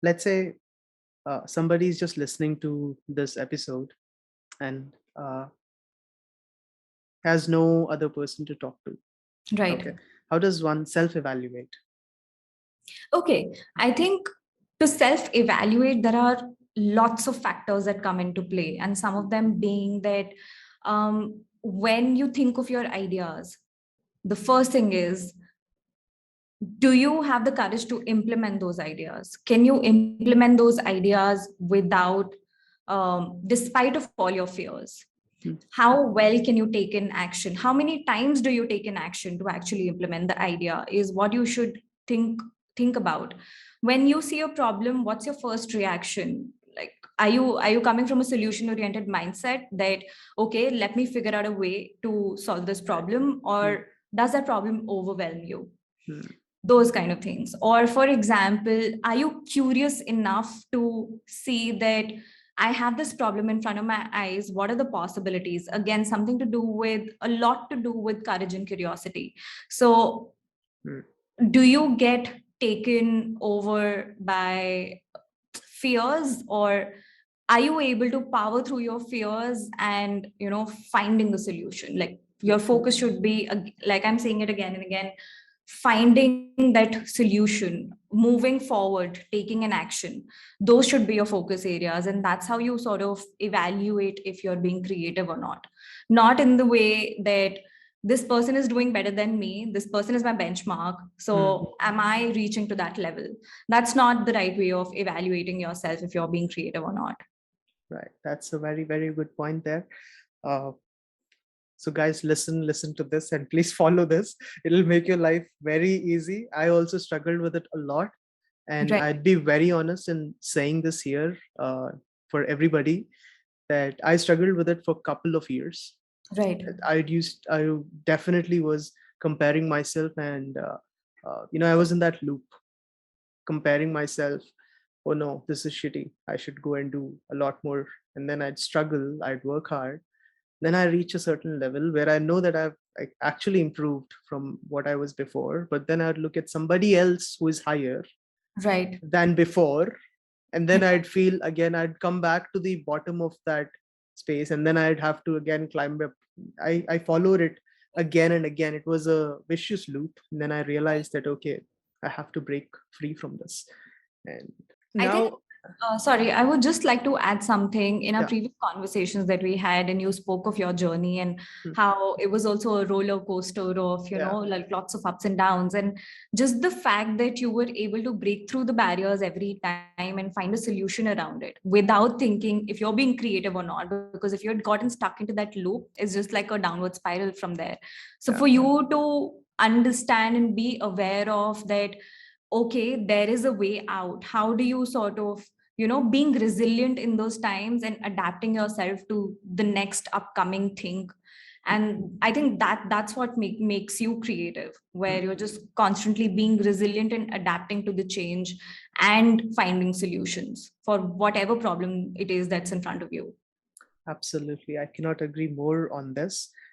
let's say somebody is just listening to this episode and has no other person to talk to. Right. Okay. How does one self-evaluate? Okay. I think to self-evaluate, there are lots of factors that come into play, and some of them being that when you think of your ideas, the first thing is, do you have the courage to implement those ideas? Can you implement those ideas without, despite of all your fears? Hmm. How well can you take in action? How many times do you take in action to actually implement the idea is what you should think about. When you see a problem, what's your first reaction? Like, are you coming from a solution oriented mindset that, okay, let me figure out a way to solve this Right. problem, Hmm. or does that problem overwhelm you? Hmm. Those kind of things. Or for example, are you curious enough to see that I have this problem in front of my eyes, what are the possibilities? Again, something to do with, a lot to do with courage and curiosity. So Hmm. do you get taken over by fears, or are you able to power through your fears and finding the solution? Like, your focus should be, like I'm saying it again and again, finding that solution, moving forward, taking an action. Those should be your focus areas, and that's how you sort of evaluate if you're being creative or not. Not in the way that this person is doing better than me, this person is my benchmark, Hmm. so am I reaching to that level? That's not the right way of evaluating yourself if you're being creative or not. Right. That's a very, very good point there. Uh, so guys, listen to this and please follow this. It'll make your life very easy. I also struggled with it a lot. And Right. I'd be very honest in saying this here for everybody that I struggled with it for a couple of years. Right. I definitely was comparing myself and, I was in that loop comparing myself. Oh no, this is shitty. I should go and do a lot more. And then I'd struggle, I'd work hard. Then I reach a certain level where I know that I've actually improved from what I was before. But then I'd look at somebody else who is higher Right. than before. And then I'd feel again, I'd come back to the bottom of that space. And then I'd have to again climb up. I followed it again and again. It was a vicious loop. And then I realized that, okay, I have to break free from this. And I think, now, sorry, I would just like to add something. In our yeah. previous conversations that we had, and you spoke of your journey and Hmm. how it was also a roller coaster of, Yeah. like lots of ups and downs. And just the fact that you were able to break through the barriers every time and find a solution around it without thinking if you're being creative or not. Because if you had gotten stuck into that loop, it's just like a downward spiral from there. So Yeah. for you to understand and be aware of that, okay, there is a way out. How do you sort of, being resilient in those times and adapting yourself to the next upcoming thing? And I think that's what makes you creative, where Hmm. you're just constantly being resilient and adapting to the change and finding solutions for whatever problem it is that's in front of you. Absolutely. I cannot agree more on this.